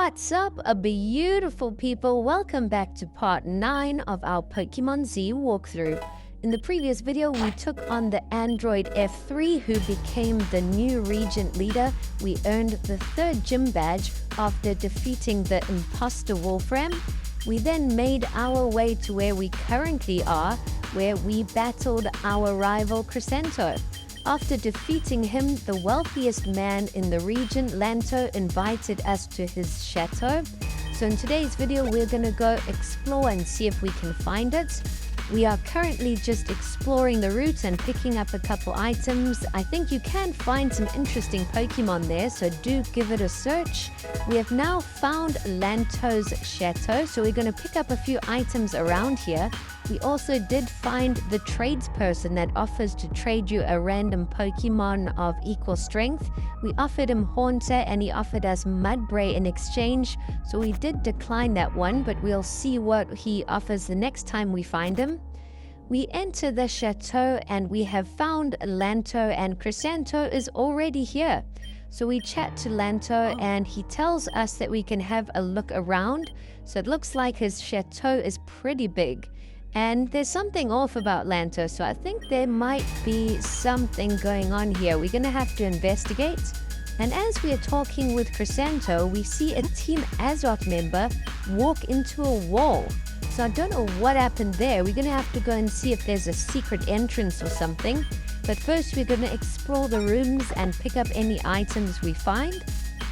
What's up, beautiful people? Welcome back to part 9 of our Pokemon Z walkthrough. In the previous video, we took on the android F3 who became the new region leader. We earned the 3rd gym badge after defeating the imposter Wolfram. We then made our way to where we currently are, where we battled our rival Crescento. After defeating him, the wealthiest man in the region, Lanto, invited us to his chateau. So in today's video, we're going to go explore and see if we can find it. We are currently just exploring the route and picking up a couple items. I think you can find some interesting Pokemon there, so do give it a search. We have now found LANTO'S CHATEAU, so we're going to pick up a few items around here. We also did find the tradesperson that offers to trade you a random Pokemon of equal strength. We offered him Haunter and he offered us Mudbray in exchange, so we did decline that one, but we'll see what he offers the next time we find him. We enter the chateau and we have found Lanto, and Crescento is already here. So we chat to Lanto and he tells us that we can have a look around. So it looks like his chateau is pretty big. And there's something off about Lanto, so I think there might be something going on here. We're going to have to investigate. And as we are talking with Crescento, we see a Team AZOTH member walk into a wall. So I don't know what happened there. We're going to have to go and see if there's a secret entrance or something. But first we're going to explore the rooms and pick up any items we find.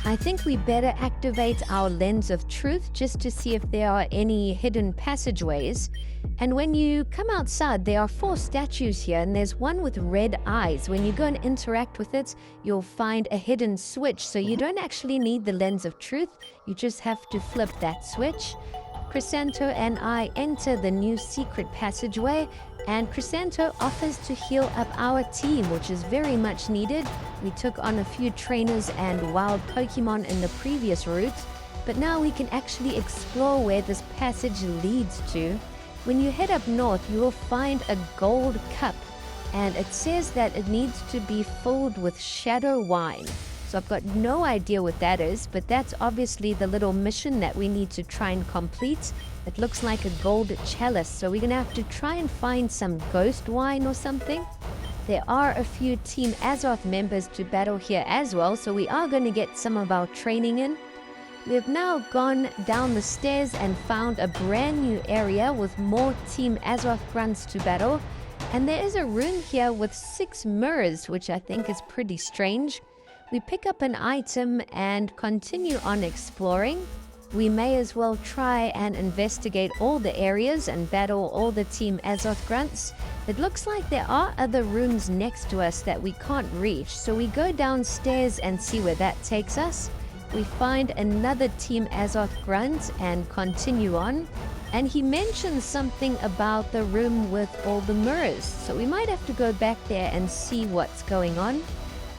I think we better activate our Lens of Truth just to see if there are any hidden passageways. And when you come outside, there are 4 statues here, and there's one with red eyes. When you go and interact with it, you'll find a hidden switch, so you don't actually need the Lens of Truth. You just have to flip that switch. Crescento and I enter the new secret passageway, and Crescento offers to heal up our team, which is very much needed. We took on a few trainers and wild Pokemon in the previous route, but now we can actually explore where this passage leads to. When you head up north, you will find a gold cup, and it says that it needs to be filled with shadow wine. So I've got no idea what that is, but that's obviously the little mission that we need to try and complete. It looks like a gold chalice, so we're going to have to try and find some ghost wine or something. There are a few Team AZOTH members to battle here as well, so we are going to get some of our training in. We've now gone down the stairs and found a brand new area with more Team AZOTH grunts to battle. And there is a room here with 6 mirrors, which I think is pretty strange. We pick up an item and continue on exploring. We may as well try and investigate all the areas and battle all the Team AZOTH grunts. It looks like there are other rooms next to us that we can't reach, so we go downstairs and see where that takes us. We find another Team AZOTH grunt and continue on. And he mentions something about the room with all the mirrors, so we might have to go back there and see what's going on.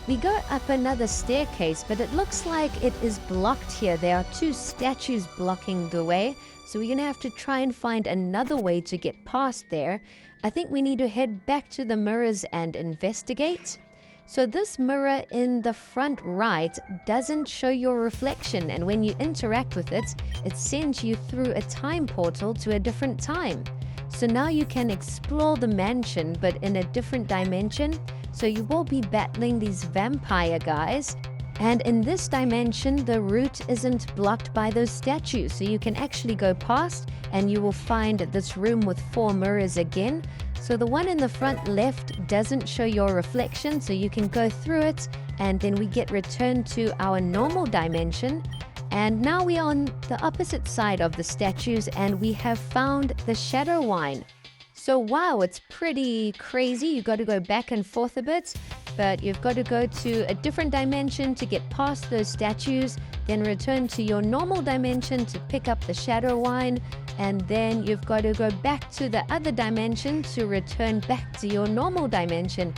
We go up another staircase, but it looks like it is blocked here. There are 2 statues blocking the way, so we're going to have to try and find another way to get past there. I think we need to head back to the mirrors and investigate. So this mirror in the front right doesn't show your reflection, and when you interact with it, it sends you through a time portal to a different time. So now you can explore the mansion, but in a different dimension. So you will be battling these vampire guys. And in this dimension, the route isn't blocked by those statues. So you can actually go past and you will find this room with 4 mirrors again. So the one in the front left doesn't show your reflection, so you can go through it. And then we get returned to our normal dimension. And now we are on the opposite side of the statues and we have found the shadow wine. So wow, it's pretty crazy. You got to go back and forth a bit, but you've got to go to a different dimension to get past those statues, then return to your normal dimension to pick up the shadow wine, and then you've got to go back to the other dimension to return back to your normal dimension.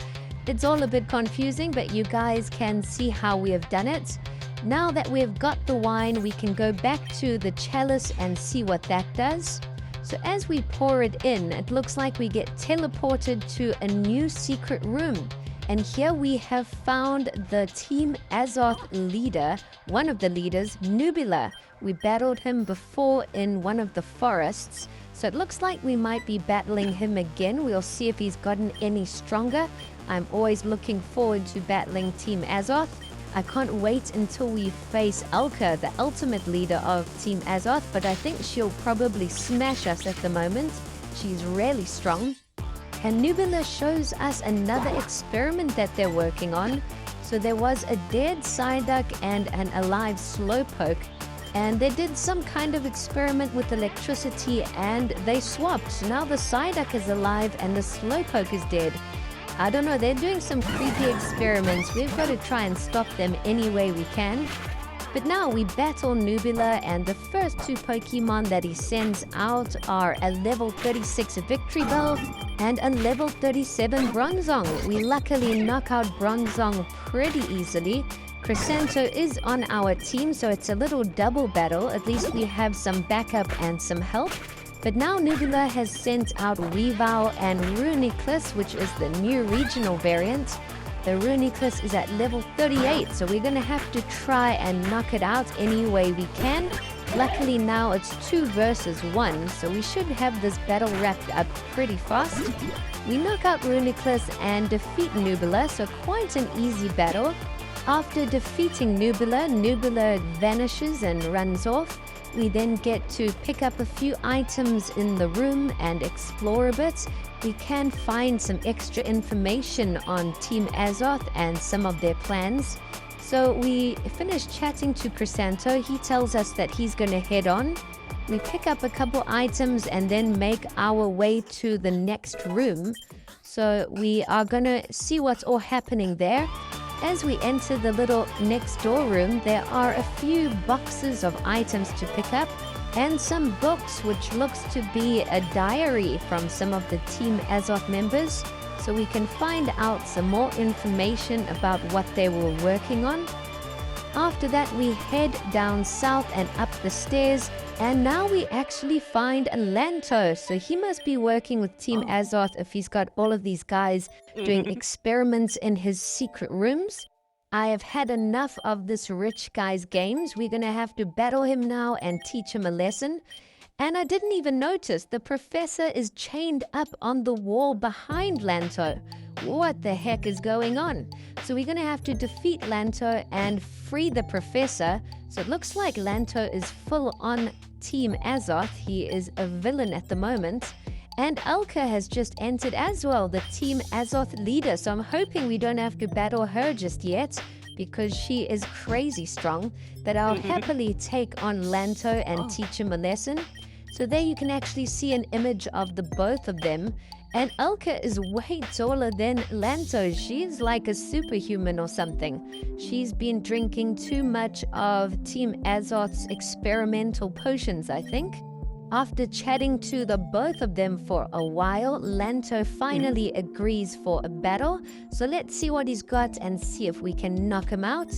It's all a bit confusing, but you guys can see how we have done it. Now that we've got the wine, we can go back to the chalice and see what that does. So as we pour it in, it looks like we get teleported to a new secret room. And here we have found the Team AZOTH leader, one of the leaders, Nubila. We battled him before in one of the forests, so it looks like we might be battling him again. We'll see if he's gotten any stronger. I'm always looking forward to battling Team AZOTH. I can't wait until we face Elka, the ultimate leader of Team AZOTH, but I think she'll probably smash us at the moment. She's really strong. And Nubila shows us another experiment that they're working on. So there was a dead Psyduck and an alive Slowpoke, and they did some kind of experiment with electricity and they swapped. Now the Psyduck is alive and the Slowpoke is dead. I don't know, they're doing some creepy experiments. We've got to try and stop them any way we can. But now we battle Nubila, and the first two Pokemon that he sends out are a level 36 Victory Bell and a level 37 Bronzong. We luckily knock out Bronzong pretty easily. Crescento is on our team, so it's a little double battle. At least we have some backup and some help. But now Nubila has sent out Weavile and Reuniclus, which is the new regional variant. The Reuniclus is at level 38, so we're going to have to try and knock it out any way we can. Luckily now it's 2 versus 1, so we should have this battle wrapped up pretty fast. We knock out Reuniclus and defeat Nubila, so quite an easy battle. After defeating Nubila, Nubila vanishes and runs off. We then get to pick up a few items in the room and explore a bit. We can find some extra information on Team AZOTH and some of their plans. So we finish chatting to Crescento. He tells us that he's going to head on. We pick up a couple items and then make our way to the next room. So we are going to see what's all happening there. As we enter the little next door room, there are a few boxes of items to pick up and some books, which looks to be a diary from some of the Team AZOTH members, so we can find out some more information about what they were working on. After that, we head down south and up the stairs, and now we actually find a Lanto. So he must be working with Team AZOTH if he's got all of these guys doing experiments in his secret rooms. I have had enough of this rich guy's games. We're going to have to battle him now and teach him a lesson. And I didn't even notice the professor is chained up on the wall behind Lanto. What the heck is going on? So we're going to have to defeat Lanto and free the professor. So it looks like Lanto is full on Team AZOTH. He is a villain at the moment. And Elka has just entered as well, the Team AZOTH leader. So I'm hoping we don't have to battle her just yet, because she is crazy strong. But I'll happily take on Lanto and teach him a lesson. So there you can actually see an image of the both of them. And Elka is way taller than Lanto. She's like a superhuman or something. She's been drinking too much of Team AZOTH's experimental potions, I think. After chatting to the both of them for a while, Lanto finally agrees for a battle. So let's see what he's got and see if we can knock him out.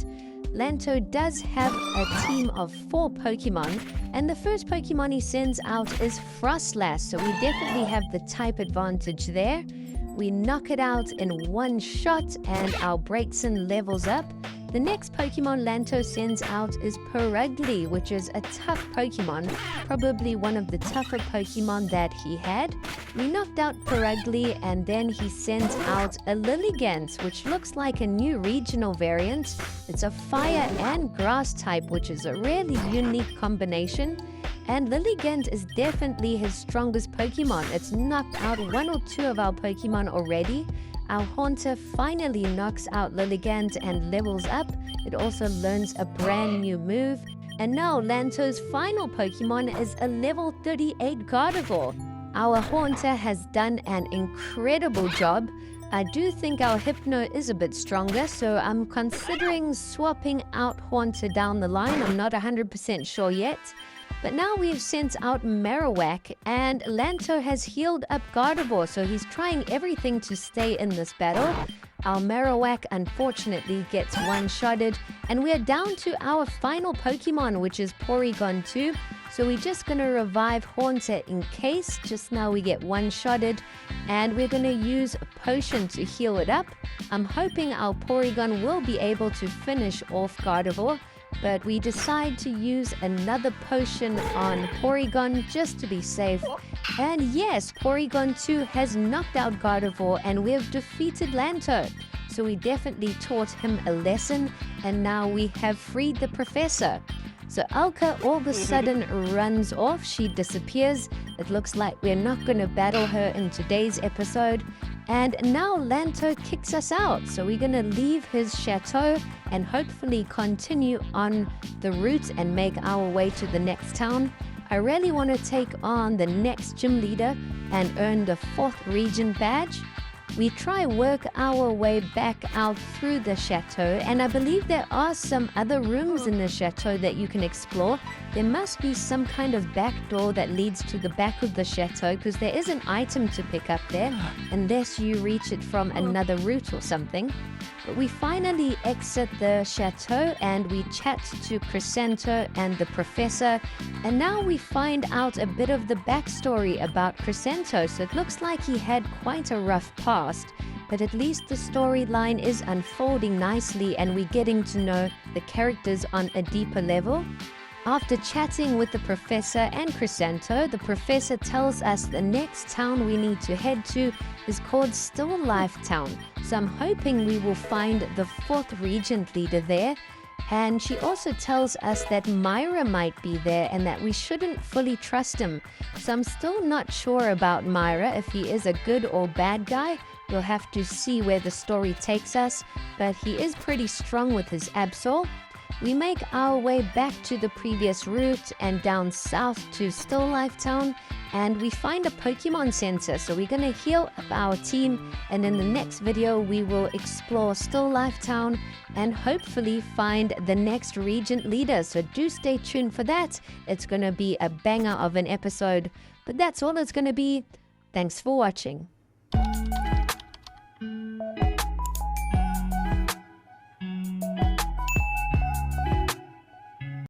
Lanto does have a team of 4 Pokemon, and the first Pokemon he sends out is Frostlass, so we definitely have the type advantage there. We knock it out in one shot and our Braixen levels up. The next Pokemon Lanto sends out is Purugly, which is a tough Pokemon, probably one of the tougher Pokemon that he had. We knocked out Purugly and then he sends out a Lilligant, which looks like a new regional variant. It's a fire and grass type, which is a really unique combination. And Lilligant is definitely his strongest Pokemon. It's knocked out 1 or 2 of our Pokemon already. Our Haunter finally knocks out Lilligant and levels up. It also learns a brand new move. And now Lanto's final Pokemon is a level 38 Gardevoir. Our Haunter has done an incredible job. I do think our Hypno is a bit stronger, so I'm considering swapping out Haunter down the line. I'm not 100% sure yet. But now we've sent out Marowak, and Lanto has healed up Gardevoir, so he's trying everything to stay in this battle. Our Marowak unfortunately gets one-shotted, and we're down to our final Pokemon, which is Porygon 2. So we're just going to revive Haunter in case just now we get one-shotted. And we're going to use a potion to heal it up. I'm hoping our Porygon will be able to finish off Gardevoir. But we decide to use another potion on Porygon just to be safe. And yes, Porygon 2 has knocked out Gardevoir and we've defeated Lanto. So we definitely taught him a lesson and now we have freed the professor. So Alka all of a sudden runs off, she disappears. It looks like we're not going to battle her in today's episode. And now Lanto kicks us out, so we're going to leave his chateau and hopefully continue on the route and make our way to the next town. I really want to take on the next gym leader and earn the 4th region badge. We try work our way back out through the chateau, and I believe there are some other rooms in the chateau that you can explore. There must be some kind of back door that leads to the back of the chateau because there is an item to pick up there unless you reach it from another route or something. But we finally exit the chateau and we chat to Crescento and the professor, and now we find out a bit of the backstory about Crescento. So it looks like he had quite a rough past, but at least the storyline is unfolding nicely and we're getting to know the characters on a deeper level. After chatting with the professor and Crescento, the professor tells us the next town we need to head to is called Still Life Town. So I'm hoping we will find the 4th regent leader there. And she also tells us that Myra might be there and that we shouldn't fully trust him. So I'm still not sure about Myra, if he is a good or bad guy. We'll have to see where the story takes us, but he is pretty strong with his Absol. We make our way back to the previous route and down south to Still Life Town, and we find a Pokemon Center. So we're going to heal up our team, and in the next video we will explore Still Life Town and hopefully find the next Regent leader. So do stay tuned for that. It's going to be a banger of an episode, but that's all it's going to be. Thanks for watching.